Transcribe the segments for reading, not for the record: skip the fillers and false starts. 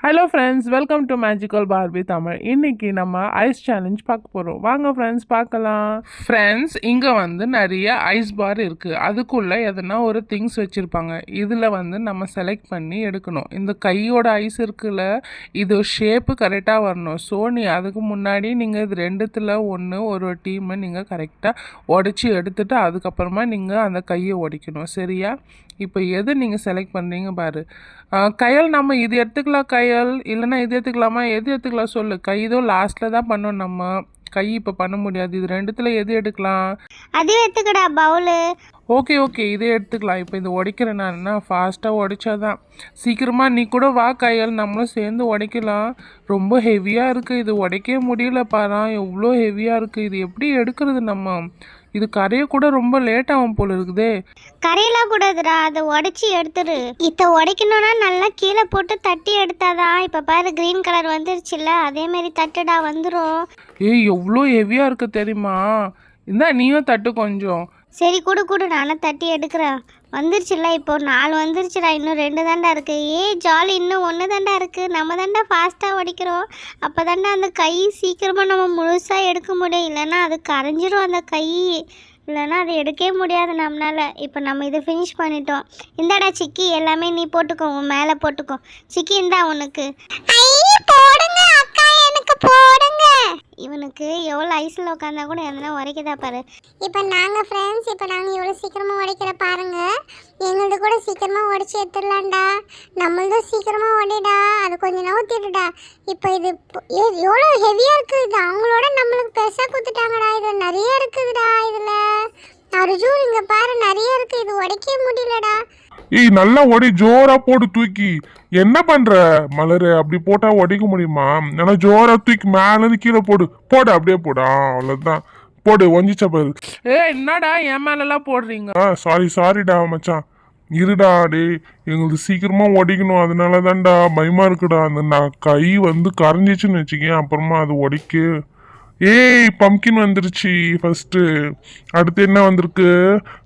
Hello friends, welcome to magical Barbie Tamil. இன்னைக்கு நம்ம ice challenge பார்க்க போகிறோம். வாங்க ஃப்ரெண்ட்ஸ் பார்க்கலாம். ஃப்ரெண்ட்ஸ், இங்கே நிறைய ஐஸ் பார் இருக்குது. அதுக்குள்ளே எதனா ஒரு திங்ஸ் வச்சுருப்பாங்க. இதில் நம்ம செலக்ட் பண்ணி எடுக்கணும். இந்த கையோட ஐஸ் இருக்குல்ல, இது ஷேப்பு கரெக்டாக வரணும். ஸோ அதுக்கு முன்னாடி நீங்கள் இது ரெண்டுத்தில் ஒரு டீமை நீங்கள் கரெக்டாக உடச்சி எடுத்துகிட்டு அதுக்கப்புறமா நீங்கள் அந்த கையை உடைக்கணும். சரியா? இப்போ எது நீங்கள் செலக்ட் பண்ணுறீங்க பாரு. கையல் நம்ம இது எடுத்துக்கலாம். கையல் இல்லைன்னா இது எடுத்துக்கலாமா? எது எடுத்துக்கலாம் சொல்லு. கை இதோ லாஸ்ட்டில் தான் பண்ணோம். நம்ம கை இப்போ பண்ண முடியாது. இது ரெண்டுத்தில் எது எடுக்கலாம்? அது எடுத்துக்கடா பவுலு. ஓகே இதே எடுத்துக்கலாம். இப்போ இது உடைக்கிறேன் நான். ஃபாஸ்ட்டாக உடைச்சாதான் சீக்கிரமாக. நீ கூட வா கையல், நம்மளும் சேர்ந்து உடைக்கலாம். ரொம்ப ஹெவியாக இருக்குது. இது உடைக்கவே முடியல பாரா, எவ்வளோ ஹெவியாக இருக்குது. இது எப்படி எடுக்கிறது நம்ம? இது கரைய கூட ரொம்ப லேட் ஆகும் போல இருக்குதே. கரையெல்லாம் கூடாதுடா, அதை உடச்சி எடுத்துரு. இதை உடைக்கணும்னா நல்லா கீழே போட்டு தட்டி எடுத்தாதான். இப்போ பாரு, க்ரீன் கலர் வந்துருச்சுல்ல, அதேமாரி தட்டுடா, வந்துடும். ஏய், எவ்வளோ ஹெவியாக இருக்குது தெரியுமா? இந்தா நீயும் தட்டு கொஞ்சம். சரி கொடு, நானும் தட்டி எடுக்கிறேன். வந்துருச்சுல்ல, இப்போ 4 வந்துருச்சுடா, இன்னும் 2 தாண்டா இருக்குது. ஜாலி, இன்னும் 1 தாண்டா இருக்குது. நம்ம தாண்டா ஃபாஸ்ட்டாக உடைக்கிறோம். அப்போ தாண்டா அந்த கை சீக்கிரமாக நம்ம முழுசாக எடுக்க முடியும். இல்லைன்னா அது கரைஞ்சிரும் அந்த கை. இல்லைன்னா அதை எடுக்கவே முடியாது நம்மளால். இப்போ நம்ம இதை ஃபினிஷ் பண்ணிட்டோம். இந்தாடா சிக்கி, எல்லாமே நீ போட்டுக்கோ, உன் மேலே போட்டுக்கோ. சிக்கி இந்தா உனக்கு. போடுங்க அக்கா, எனக்கு போடுங்க. இவனுக்கு எவ்வளோ ஐஸில் உட்காந்தா கூட எதனா உரைக்குதா பாரு. இப்போ நாங்கள் ஃப்ரெண்ட்ஸ், இப்போ நாங்கள் எவ்வளோ சீக்கிரமாக உடைக்கிற பாருங்க. எங்களது கூட சீக்கிரமாக உடச்சி எடுத்துடலாம்டா. நம்மளதும் சீக்கிரமாக உடைடா, அது கொஞ்சம் நவுத்திடுடா. இப்போ இது எவ்வளோ ஹெவியாக இருக்குது. இது அவங்களோட நம்மளுக்கு பெருசாக கொடுத்துட்டாங்கடா. இதில் நிறைய இருக்குதுடா. இதில் அர்ஜுன் இங்கே பாரு, நிறைய இருக்குது. இது உடைக்கவே முடியலடா. ஏய், நல்லா ஒடி, ஜோரா போடு தூக்கி. என்ன பண்ற மலரு? அப்படி போட்டா உடைக்க முடியுமா? ஏன்னா ஜோரா தூக்கி மேல இருந்து கீழே போடு. அப்படியே போடு. அவ்வளவுதான். போடு, ஒஞ்சிச்ச பாரு. என்னடா என் மேலெல்லாம் போடுறீங்க? சாரிடா மச்சான். இருடா டே, எங்களுக்கு சீக்கிரமா உடைக்கணும். அதனால தான்டா பயமா இருக்குடா. அந்த கை கரைஞ்சிச்சுன்னு வச்சுக்கேன், அப்புறமா அது உடைக்க. ஏய், பம்கின் வந்துருச்சு ஃபர்ஸ்ட். அடுத்து என்ன வந்திருக்கு?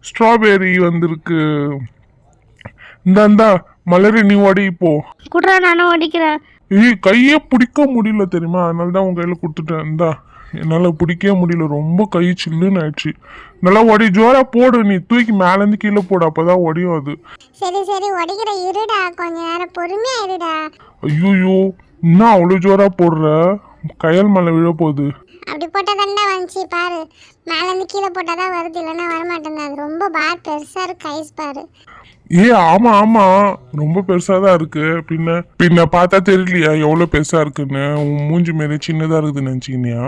ஸ்ட்ராபெரி வந்திருக்கு. இந்தா மலரு, நீ உடை இப்போ. குட்ரா, நானும் உடைக்கிறேன். ஏய், கையே பிடிக்க முடியல தெரியுமா? அதனால தான் உன் கையில கொடுத்துட்டேன். இந்தா, என்னால பிடிக்கவே முடியல. ரொம்ப கை சில்லுன்னு ஆயிடுச்சு. நல்லா உடை, ஜோரா போடு. நீ தூக்கி மேல இருந்து கீழே போடு, அப்பதான் உடையும் அது. சரி உடைக்கிற, இருடா, கொஞ்ச நேரம் பொறுமையா இருடா. ஐயோ, இன்னும் அவ்வளவு ஜோரா போடுற? கையால் மேல விழ போகுது. அப்படி போட்டா தாண்டா வந்துச்சு பாரு. மேல இருந்து கீழே போட்டாதான் வருது, இல்லைன்னா வரமாட்டேங்குது. அது ரொம்ப பார் பெருசா இருக்கு ஐஸ் பாரு. ஆமா ரொம்ப பெருசாதான் இருக்கு. பின்ன பார்த்தா தெரியலையா எவ்வளவு பெருசா இருக்குன்னு? உன் மூஞ்சி மாரி சின்னதா இருக்குதுன்னு நினைச்சுக்கினியா?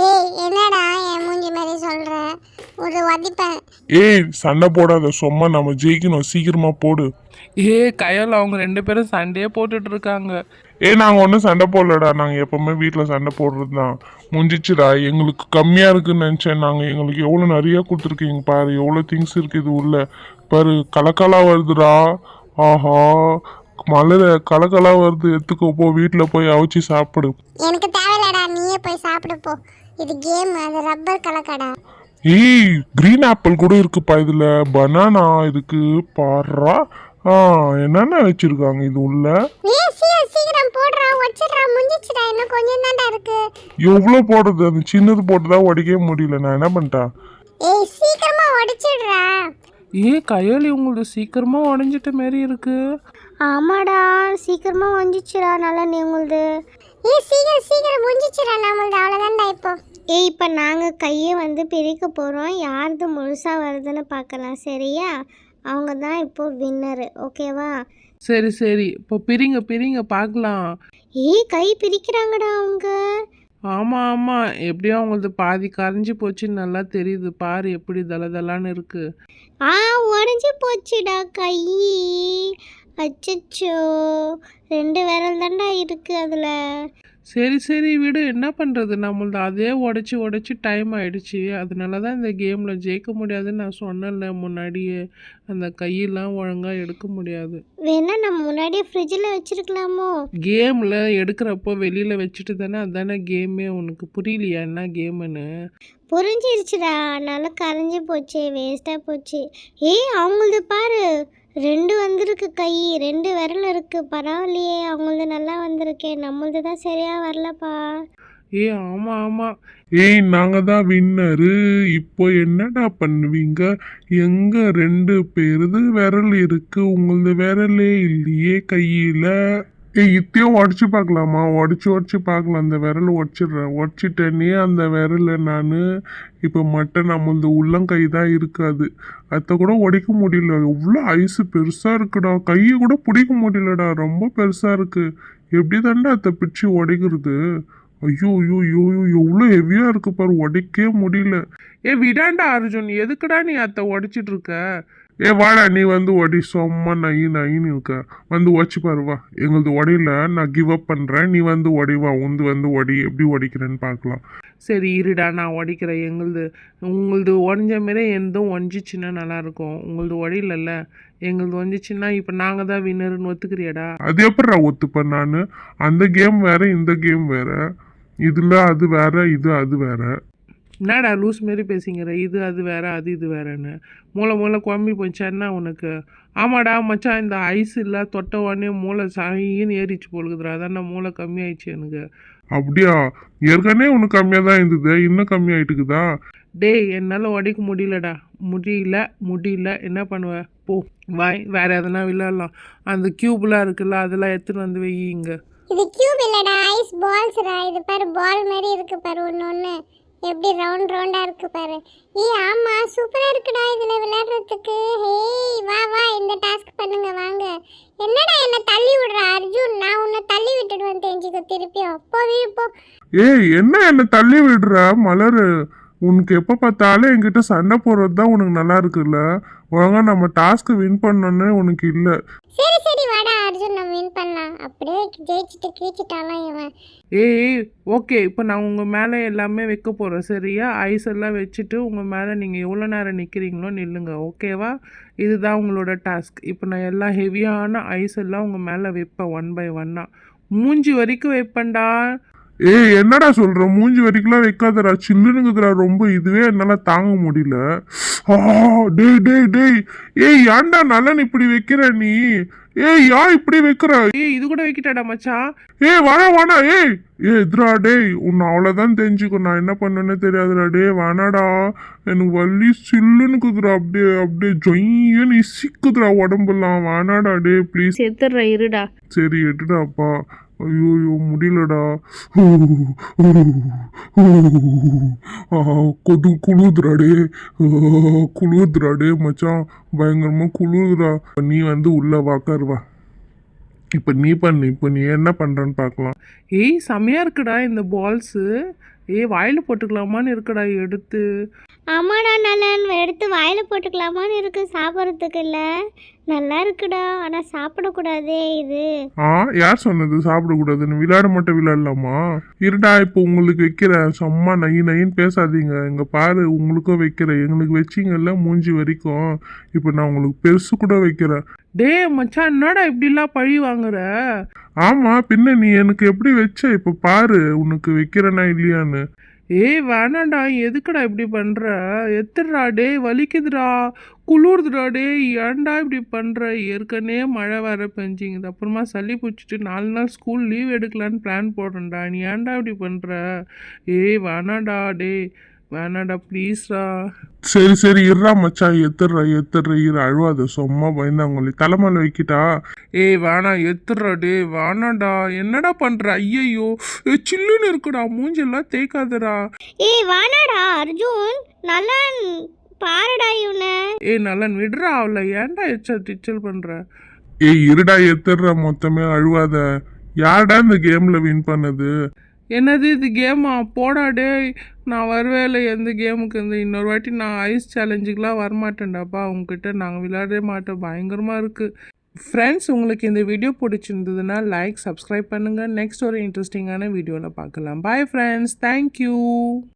ஏய், என்னடா என் மூஞ்சி மாதிரி சொல்ற? ஒரு வதிப்பேன். ஏய், சண்டை போடாத, சும்மா நம்ம ஜெயிக்கணும். சீக்கிரமா போடு. கையால் அவங்க 2 பேரும் சண்டையே போட்டுட்டு இருக்காங்க. நாங்க ஒன்றும் சண்டை போடலடா. நாங்க எப்பவுமே வீட்டுல சண்டை போடுறது தான். முடிஞ்சிச்சுடா. எங்களுக்கு கம்மியா இருக்குன்னு நினைச்சேன். எங்களுக்கு எவ்வளவு நிறைய கொடுத்துருக்கீங்க பாரு. எவ்வளவு திங்ஸ் இருக்கு இது உள்ள பாரு. கலக்கலா வருதுடா. ஆஹா, மலர கலக்கலா வருது. எடுத்துக்கோ போ, வீட்டுல போய் அவிச்சு சாப்பிடு. எனக்கு தேவையில்லடா, நீயே போய் சாப்பிடு போ. இது கேம், அது ரப்பர் கலக்கடா. ஏய், கிரீன் ஆப்பிள் கூட இருக்குப்பா இதுல. பனானா இருக்கு பாருடா. என்னென்ன வச்சிருக்காங்க இது உள்ள? சீக்கிரம் போடுறா, வச்சிடுறா. முடிஞ்சிச்சுடா, இன்னும் கொஞ்சம் தான்டா இருக்கு. எவ்வளவு போடுறது? அந்த சின்னது போட்டுதான் உடைக்கவே முடியல. நான் என்ன பண்ணிட்டேன்? ஏய், சீக்கிரமா உடைச்சிடுறா. கையால் இவங்களுக்கு சீக்கிரமா உடஞ்சிட்ட மாரி இருக்கு. ஆமாடா, சீக்கிரமா வந்துச்சுடா. நல்லா நீ உங்களுது. சீக்கிரம் முடிஞ்சிச்சுடா நம்மளது. அவ்வளோதான்டா இப்போ. இப்போ நாங்கள் கையை பிரிக்க போகிறோம். யாருது முழுசாக வருதுன்னு பார்க்கலாம். சரியா? அவங்க தான் இப்போ வின்னரு. ஓகேவா? சரி இப்போ பிரிங்க பார்க்கலாம். கை பிரிக்கிறாங்கடா அவங்க. ஆமாம், எப்படியோ அவங்களது பாதி கரைஞ்சி போச்சுன்னு நல்லா தெரியுது. பாரு எப்படி தலதலான்னு இருக்கு. உடஞ்சி போச்சுடா கை. அச்சச்சோ, 2 விரல் தாண்டா இருக்கு அதில். சரி விடு, என்ன பண்ணுறது? நம்மளது அதே உடச்சி டைம் ஆயிடுச்சு. அதனால தான் இந்த கேமில் ஜெயிக்க முடியாதுன்னு நான் சொன்னேன்ல முன்னாடியே. அந்த கையெல்லாம் ஒழுங்காக எடுக்க முடியாது. வேணா நம்ம முன்னாடியே ஃப்ரிட்ஜில் வச்சுருக்கலாமோ? கேமில் எடுக்கிறப்போ வெளியில் வச்சுட்டு தானே, அதானே கேமே. உனக்கு புரியலையா என்ன கேமுன்னு? புரிஞ்சிருச்சுடா, நல்லா கரைஞ்சி போச்சு, வேஸ்ட்டாக போச்சு. அவங்களது பாரு, 2 வந்திருக்கு கை, 2 விரல் இருக்கு. பரவாயில்லையே, அவங்களது நல்லா வந்திருக்கே. நம்மளது தான் சரியா வரலப்பா. ஆமா ஆமா. ஏய் நாங்க தான் வின்னரு. இப்போ என்னடா பண்ணுவீங்க? எங்க 2 பேருது விரல் இருக்கு, உங்களது விரலே இல்லையே கையில. இத்தையும் உடச்சு பார்க்கலாமா? உடச்சு பார்க்கலாம். அந்த விரல் உடச்சிட்டேனே அந்த விரல நான். இப்போ மட்டும் நம்மளது உள்ளங்கை தான் இருக்காது, அதை கூட உடைக்க முடியல. எவ்வளோ ஐஸு பெருசாக இருக்குடா, கையை கூட பிடிக்க முடியலடா, ரொம்ப பெருசாக இருக்கு. எப்படி தாண்டா அதை பிடிச்சி உடைக்கிறது? ஐயோ ஐயோ ஐயோ எவ்வளோ ஹெவியாக இருக்கு பாரு, உடைக்கவே முடியல. விடாண்டா அர்ஜுன், எதுக்குடா நீ அத்தை உடைச்சிட்டு இருக்க? வாடா நீ வந்து ஒடி, சும்மா நயின்னு இருக்க. வந்து உடச்சி பாரு வா. எங்களது உடையில நான் கிவ் அப் பண்ணுறேன், நீ வந்து உடைவா. வந்து ஒடி, எப்படி உடைக்கிறேன்னு பார்க்கலாம். சரி இருடா, நான் உடைக்கிறேன். உங்களது உடஞ்ச மாரி எதுவும் ஒஞ்சிச்சுன்னா நல்லாயிருக்கும். உங்களது உடையிலல்ல, எங்களது ஒஞ்சிச்சுன்னா இப்போ நாங்கள் தான் வின்னர்னு ஒத்துக்கிறியாடா? அது எப்படா ஒத்துப்பேன் நான்? அந்த கேம் வேற, இந்த கேம் வேற. இதில் அது வேற, இது அது வேற. என்னடா லூஸ் மாரி பேசிங்கிற? இது அது வேற, அது இது வேறன்னு மூளை குழம்பி போச்சான்னா உனக்கு? ஆமாடா மச்சான், இந்த ஐஸ் இல்லை தொட்ட உடனே மூளை சாயின்னு ஏறிச்சு போலுக்குதுடா, அதான் மூளை கம்மியாயிடுச்சு எனக்கு. அப்படியா? ஏற்கனவே உனக்கு கம்மியாக தான் இருந்தது, இன்னும் கம்மியாயிட்டுக்குதா? டேய் என்னால் உடைக்க முடியலடா. முடியல என்ன பண்ணுவேன்? போ வாய், வேற எதனா விளையாடலாம். அந்த கியூப்லாம் இருக்குல்ல, அதெல்லாம் எடுத்துகிட்டு வந்து வை இங்கே. இது கியூப் இல்லடா, ஐஸ் பால்ஸ்டா. இது பாரு, பால் மாதிரி இருக்கு பாரு, ஒன்று எப்படி ரவுண்டா இருக்கு பாரு. ஆமா, சூப்பரா இருக்குடா இதுல விளையாடுறதுக்கு. வா இந்த டாஸ்க் பண்ணுங்க வாங்க. என்னடா என்ன தள்ளி விடுற அர்ஜுன்? நான் உன்னை தள்ளி விட்டுடுவேன் தெரிஞ்சுக்க. திருப்பியும் போ. என்ன தள்ளி விடுற மலரு? உனக்கு எப்போ பார்த்தாலும் என்கிட்ட சண்டை போடுறது தான் உனக்கு நல்லா இருக்குல்ல. ஒழுங்கா நம்ம டாஸ்க்கு வின் பண்ணோன்னு உனக்கு இல்லை. சரி வாடா அர்ஜுன், நம்ம வின் பண்ணலாம். அப்படியே ஜெயிச்சுட்டு கீச்சிட்டாலாம் இவன். ஓகே, இப்போ நான் உங்கள் மேலே எல்லாமே வைக்க போகிறேன் சரியா? ஐஸ் எல்லாம் வச்சுட்டு உங்கள் மேலே நீங்கள் எவ்வளோ நேரம் நிற்கிறீங்களோ நில்லுங்க, ஓகேவா? இதுதான் உங்களோட டாஸ்க். இப்போ நான் எல்லாம் ஹெவியான ஐஸ் எல்லாம் உங்கள் மேலே வைப்பேன், 1 by 1. மூஞ்சி வரைக்கும் வைப்பேன்டா. என்னடா சொல்ற? மூஞ்சி வரைக்கும்லாம் வைக்காதடா, சில்லுனுக்குதுடா ரொம்ப. இதுவே என்னால தாங்க முடியல. டேய் ஏன்டா நல்லன்னு இப்படி வைக்கிற நீ? யார் இப்படி வைக்கிற? இது கூட வைக்கிட்டாடா மச்சான். வாடா எதுரா டேய், உன்னை அவ்வளோதான் தெரிஞ்சுக்கோ. நான் என்ன பண்ணேன்னு தெரியாதுடா. வேணாடா, எனக்கு வலி சில்லுனுக்குதுடா. அப்படியே ஜொய்யன்னு இசிக்குதுடா உடம்புலாம். வேணாடா ப்ளீஸ். செத்துடுற இருடா. சரி எடுடாப்பா. ஐயோ முடியலடா. குளிர்துராடே மச்சான், பயங்கரமா குளிர்துரா. நீ வந்து உள்ள வாக்காருவா. இப்போ நீ என்ன பண்றன்னு பார்க்கலாம். செமையா இருக்குடா இந்த பால்ஸு. வாயில் போட்டுக்கலாமான்னு இருக்குடா எடுத்து. ஆமாடா நலன், எடுத்து வாயில் போட்டுக்கலாமான்னு இருக்கு, சாப்பிட்றதுக்கு இல்லை. நல்லா இருக்குடா, ஆனால் சாப்பிடக்கூடாதே இது. யார் சொன்னது சாப்பிடக்கூடாதுன்னு? விளையாட மட்டும் விளையாடலாமா? இருடா இப்போ உங்களுக்கு வைக்கிறேன். சும்மா நைன்னு பேசாதீங்க. இங்கே பாரு, உங்களுக்கும் வைக்கிறேன். எங்களுக்கு வச்சிங்கல்ல மூஞ்சி வரைக்கும், இப்போ நான் உங்களுக்கு பெருசு கூட வைக்கிறேன். மச்சான், என்னடா இப்படிலாம் பழி வாங்குற? ஆமா பின்ன, நீ எனக்கு எப்படி வச்ச? இப்போ பாரு உனக்கு வைக்கிறேனா இல்லையான்னு. வேணாண்டா, எதுக்குடா இப்படி பண்ற? எத்துடுறா வலிக்குதுடா, குளிர்துடா. ஏன்டா இப்படி பண்ற? ஏற்கனவே மழை வர பெஞ்சிங்குது, அப்புறமா சளி பிடிச்சிட்டு 4 நாள் ஸ்கூல் லீவ் எடுக்கலான்னு பிளான் போடுறேன்டா. நீ ஏன்டா இப்படி பண்ற? வேணாண்டா வேணாடா ப்ளீஸ்டா. சரி இருடா மச்சான், எத்துடுற இரு, அழுவாத. சும்மா பயந்தாங்கொல்லி தலைமையில வைக்கிட்டா? வேணாம், எத்துடுறா வேணாண்டா. என்னடா பண்ற? ஐயோ சில்லுன்னு இருக்குடா, மூஞ்செல்லாம் தேய்க்காதடா. வேணாடா அர்ஜுன், நல்லா பாருடா இவனை. நலன் விடுறா அவளை, ஏன்டா டிச்சல் பண்ற? இருடா எத்துடுற, மொத்தமே அழுவாத. யார்டா இந்த கேம்ல வின் பண்ணது? என்னது இது கேமா? போடா நான் வரவே எந்த கேமுக்கு. இன்னொரு வாட்டி நான் ஐஸ் சேலஞ்சுக்கெலாம் வரமாட்டேன்டாப்பா உங்ககிட்ட. நாங்கள் விளையாடவே மாட்டோம், பயங்கரமாக இருக்குது. ஃப்ரெண்ட்ஸ், உங்களுக்கு இந்த வீடியோ பிடிச்சிருந்ததுன்னா லைக், சப்ஸ்கிரைப் பண்ணுங்கள். நெக்ஸ்ட் ஒரு இன்ட்ரெஸ்டிங்கான வீடியோவில் பார்க்கலாம். Bye friends, thank you.